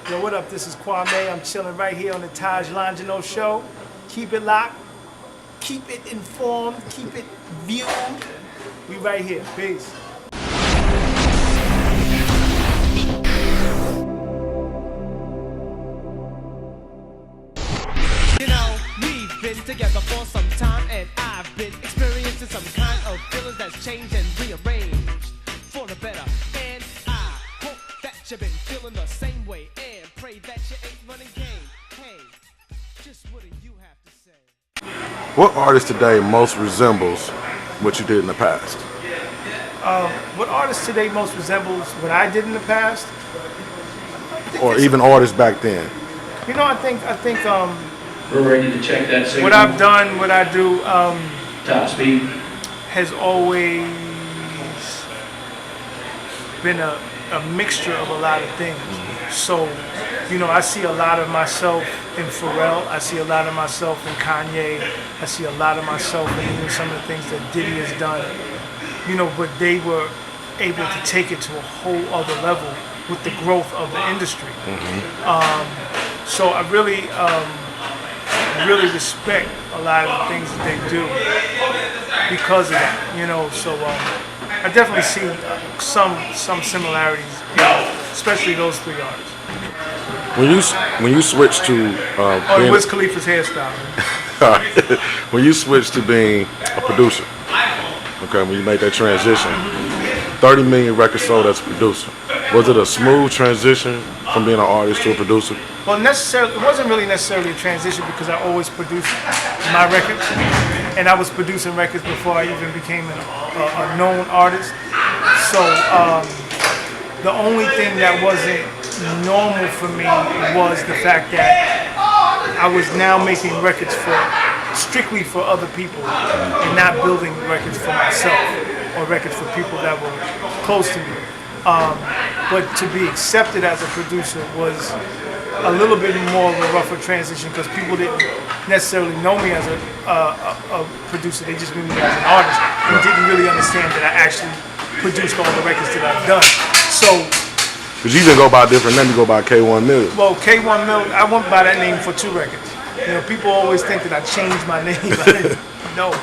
Yo, what up? This is Kwame. I'm chilling right here on the Longino show. Keep it locked, keep it informed, keep it viewed. We right here. Peace. You know, we've been together for some time, and I've been experiencing some kind of feelings that's changed and rearranged for the better. And I hope that you've been feeling the same way, and pray that you ain't running game. Hey, just what do you have to say? What artist today most resembles what you did in the past? What artist today most resembles what I did in the past? Or even artists back then? You know, I think We're ready to check that signal. what I've done, what I do, Top speed. has always been a mixture of a lot of things. So, you know, I see a lot of myself in Pharrell. I see a lot of myself in Kanye. I see a lot of myself in even some of the things that Diddy has done. You know, but they were able to take it to a whole other level with the growth of the industry. So I really respect a lot of the things that they do because of that, you know. So I definitely see some similarities, you know, especially those three artists. When you switched to being, Wiz Khalifa's hairstyle. when you switched to being a producer, okay, when you made that transition, 30 million records sold as a producer. Was it a smooth transition from being an artist to a producer? Well, it wasn't really necessarily a transition because I always produced my records, and I was producing records before I even became a known artist. So the only thing that wasn't normal for me was the fact that I was now making records strictly for other people and not building records for myself or records for people that were close to me. But to be accepted as a producer was a little bit more of a rougher transition because people didn't necessarily know me as a producer. They just knew me as an artist and didn't really understand that I actually produced all the records that I've done. So, Because you even go by a different name, you go by K1 Million. well, K1 Mill, I went by that name for 2 records. You know, people always think that I changed my name. No.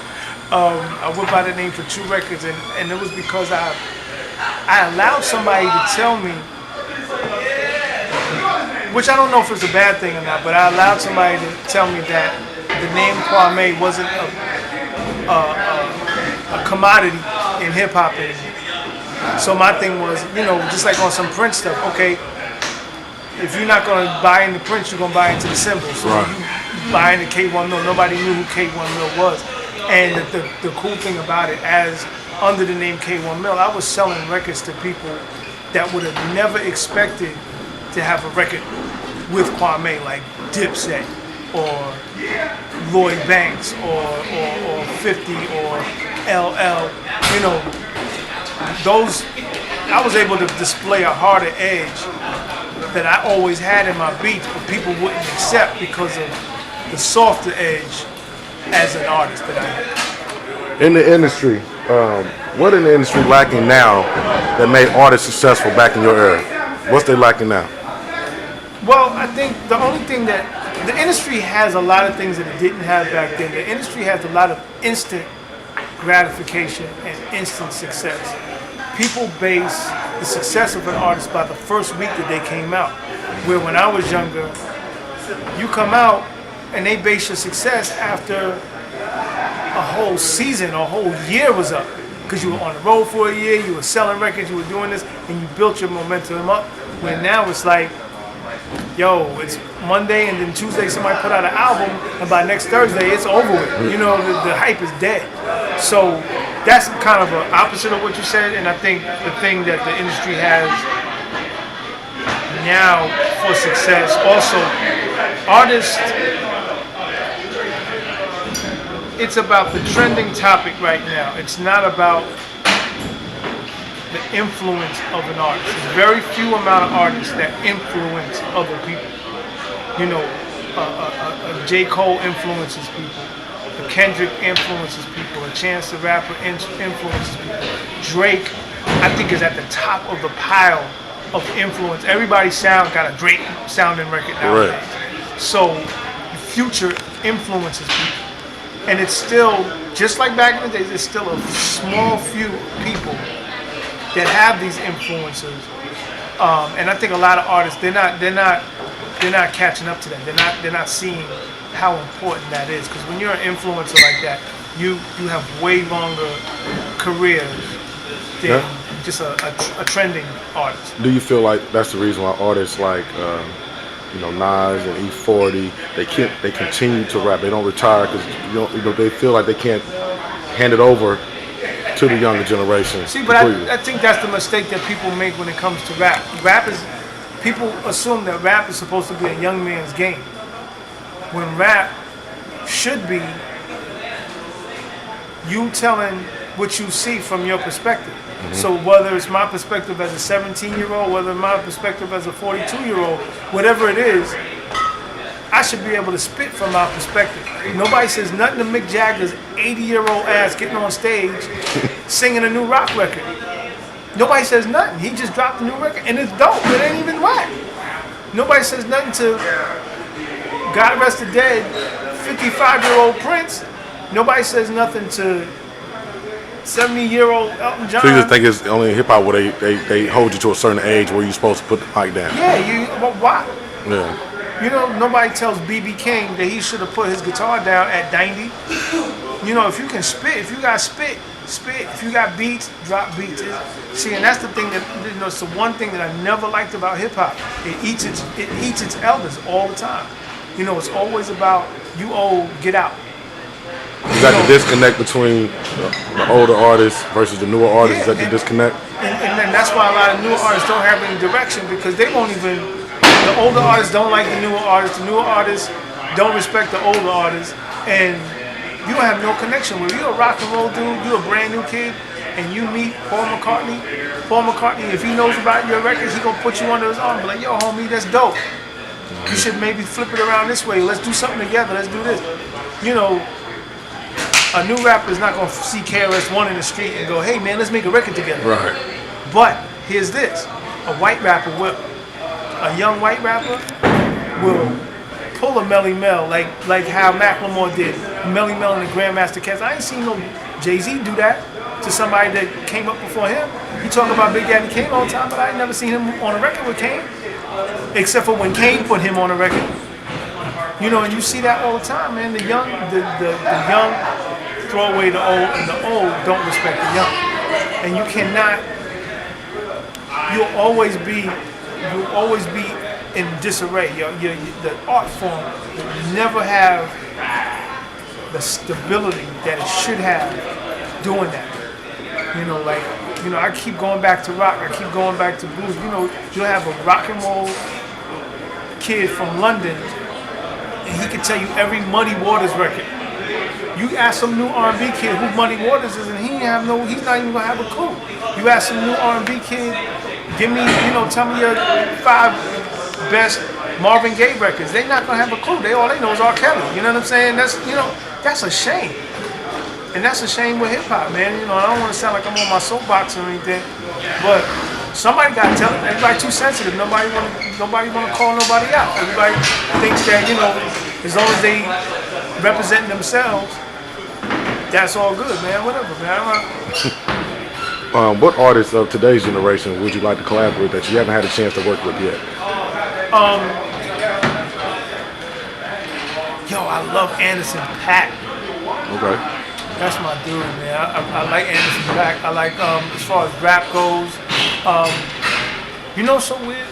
I went by that name for 2 records, and it was because I allowed somebody to tell me, which I don't know if it's a bad thing or not, but I allowed somebody to tell me that the name Kwame wasn't a commodity in hip-hop anymore. So my thing was, you know, just like on some Prince stuff, okay, if you're not going to buy into Prince, you're going to buy into the symbol. So you buy into K1 Mill. Nobody knew who K1 Mill was. And the cool thing about it, as under the name K1 Mill, I was selling records to people that would have never expected to have a record with Kwame, like Dipset or Lloyd Banks or 50 or LL. You know, those, I was able to display a harder edge that I always had in my beats, but people wouldn't accept because of the softer edge as an artist that I had. In the industry, what in the industry lacking now that made artists successful back in your era? What's they lacking now? Well, I think the only thing that the industry has a lot of things that it didn't have back then. The industry has a lot of instant gratification and instant success. People base the success of an artist by the first week that they came out. Where when I was younger, you come out and they base your success after a whole season or a whole year was up. Because you were on the road for a year, you were selling records, you were doing this, and you built your momentum up. Where now it's like, yo, it's Monday and then Tuesday somebody put out an album, and by next Thursday it's over with. You know, the hype is dead. So that's kind of an opposite of what you said, and I think the thing that the industry has now for success, also artists, it's about the trending topic right now. It's not about the influence of an artist. There's very few amount of artists that influence other people. You know, J. Cole influences people. A Kendrick influences people. A Chance the Rapper influences people. Drake, I think, is at the top of the pile of influence. Everybody's sound got a great sounding record nowadays. So Future influences people. And it's still, just like back in the days, it's still a small few people that have these influences. And I think a lot of artists, they're not catching up to that. They're not seeing how important that is. Because when you're an influencer like that, you have way longer careers than just a trending artist. Do you feel like that's the reason why artists like Nas and E40 they continue to rap? They don't retire because they feel like they can't hand it over to the younger generation. See, but I think that's the mistake that people make when it comes to rap. People assume that rap is supposed to be a young man's game, when rap should be you telling what you see from your perspective. So whether it's my perspective as a 17-year-old, whether my perspective as a 42-year-old, whatever it is, I should be able to spit from my perspective. Nobody says nothing to Mick Jagger's 80-year-old ass getting on stage singing a new rock record. Nobody says nothing. He just dropped a new record and it's dope. It ain't even whack. Nobody says nothing to God rest the dead 55-year-old Prince. Nobody says nothing to 70-year-old Elton John. So you just think it's only in hip hop where they hold you to a certain age where you're supposed to put the mic down? Yeah, well, why? Yeah. Nobody tells B.B. King that he should have put his guitar down at 90. If you can spit, if you got spit. If you got beats, drop beats. See, and that's the thing that it's the one thing that I never liked about hip hop. It eats its elders all the time. It's always about get out. Is that the disconnect between the older artists versus the newer artists? Is that the disconnect? And then that's why a lot of newer artists don't have any direction, because they won't even. The older artists don't like the newer artists. The newer artists don't respect the older artists, and you don't have no connection with. You're a rock and roll dude. You're a brand new kid, and you meet Paul McCartney. Paul McCartney, if he knows about your records, he gonna put you under his arm, and be like, "Yo, homie, that's dope. You should maybe flip it around this way. Let's do something together. Let's do this." A new rapper is not gonna see KRS-One in the street and go, "Hey, man, let's make a record together." Right. But here's this: a white rapper will. A young white rapper will pull a Melly Mel like how Macklemore did. Melly Mel and the Grandmaster Cats. I ain't seen no Jay-Z do that to somebody that came up before him. He talk about Big Daddy Kane all the time, but I ain't never seen him on a record with Kane, except for when Kane put him on a record. And you see that all the time, man. The young throw away the old, and the old don't respect the young. And you cannot. You'll always be in disarray. The art form will never have the stability that it should have doing that. I keep going back to rock. I keep going back to blues. You'll have a rock and roll kid from London, and he can tell you every Muddy Waters record. You ask some new R&B kid who Muddy Waters is, and he's not even gonna have a clue. You ask some new R&B kid, tell me your 5 best Marvin Gaye records. They're not gonna have a clue. All they know is R. Kelly. You know what I'm saying? That's a shame. And that's a shame with hip hop, man. I don't want to sound like I'm on my soapbox or anything, but somebody got to tell it. Everybody too sensitive. Nobody want to call nobody out. Everybody thinks that as long as they represent themselves, that's all good, man. Whatever, man. What artists of today's generation would you like to collaborate that you haven't had a chance to work with yet? I love Anderson .Paak. Okay. That's my dude, man. I like Anderson .Paak. I like, as far as rap goes, so weird?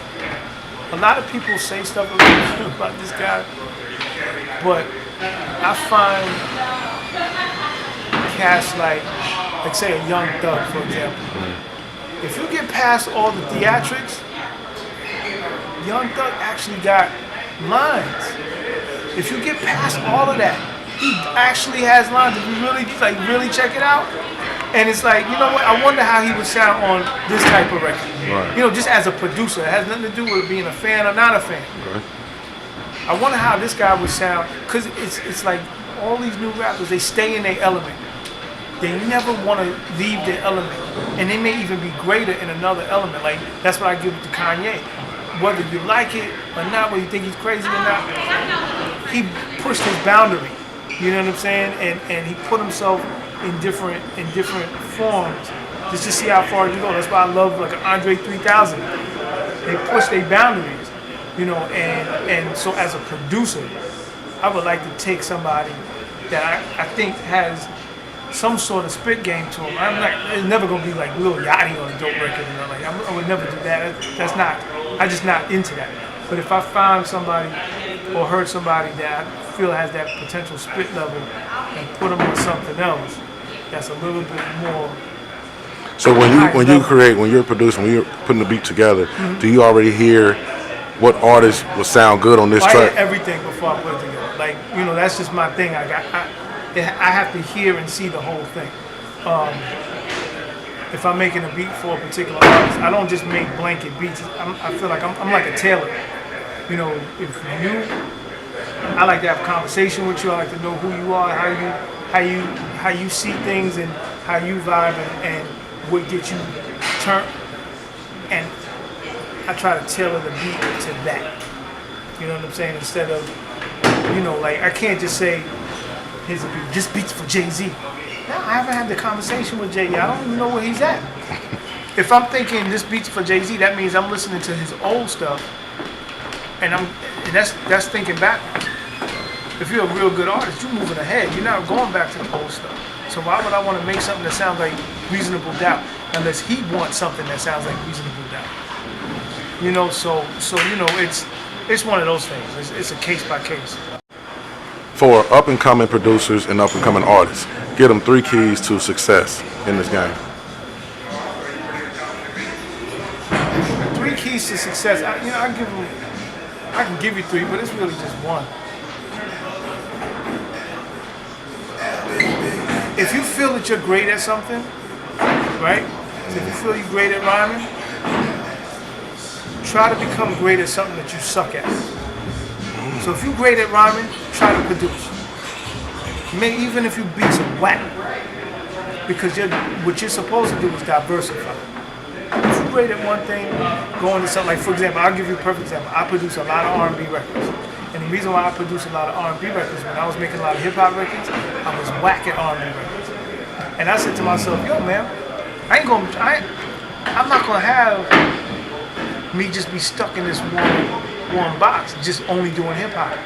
A lot of people say stuff about this guy, but I find cats like say a Young Thug, for example. If you get past all the theatrics, Young Thug actually got lines. If you get past all of that, he actually has lines. If you really check it out, and it's like, what? I wonder how he would sound on this type of record. Right. Just as a producer, it has nothing to do with being a fan or not a fan. Okay. I wonder how this guy would sound, because it's like all these new rappers, they stay in their element. they never want to leave their element, and they may even be greater in another element. Like that's what I give it to Kanye. Whether you like it or not, whether you think he's crazy or not, he pushed his boundary. You know what I'm saying? And he put himself in different forms just to see how far he can go. That's why I love like Andre 3000. They push their boundaries, you know. And so as a producer, I would like to take somebody that I think has some sort of spit game to him. It's never gonna be like Lil Yachty on a dope record, you know. Like I would never do that. That's not. I'm just not into that. But if I find somebody or heard somebody that I feel has that potential spit level and put them on something else, that's a little bit more. So when you're producing, when you're putting the beat together, do you already hear what artist will sound good on this I track? hear everything before I put it together. Like, you know, that's just my thing. I have to hear and see the whole thing. If I'm making a beat for a particular artist, I don't just make blanket beats. I feel like I'm like a tailor. You know, I like to have a conversation with you. I like to know who you are, how you see things, and how you vibe, and what gets you turned. And I try to tailor the beat to that. You know what I'm saying? Instead of, you know, like I can't just say, here's a beat. This beat's for Jay-Z. No, I haven't had the conversation with Jay. I don't even know where he's at. If I'm thinking this beat's for Jay-Z, that means I'm listening to his old stuff, and that's thinking backwards. If you're a real good artist, you're moving ahead. You're not going back to the old stuff. So why would I want to make something that sounds like Reasonable Doubt unless he wants something that sounds like Reasonable Doubt? You know, so you know, it's one of those things. It's a case by case. For up and coming producers and up and coming artists, give them 3 keys to success in this game. 3 keys to success. I can give you 3, but it's really just one. If you feel that you're great at something, right? So if you feel you're great at rhyming, try to become great at something that you suck at. So if you're great at rhyming, try to produce. Even if you beat some whack, because what you're supposed to do is diversify. If you're great at one thing, go into something like, for example, I'll give you a perfect example. I produce a lot of R&B records. And the reason why I produce a lot of R&B records, when I was making a lot of hip-hop records, I was whack at R&B records. And I said to myself, yo, man, I'm not going to have me just be stuck in this one box, just only doing hip-hop.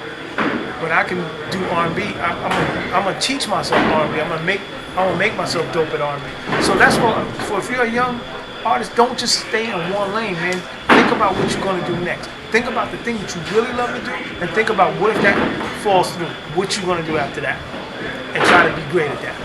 But I can do R&B. I'm going to teach myself R&B. I'm going to make myself dope at R&B. So that's what, if you're a young artist, don't just stay in one lane, man. Think about what you're going to do next. Think about the thing that you really love to do, and think about what if that falls through, what you're going to do after that, and try to be great at that.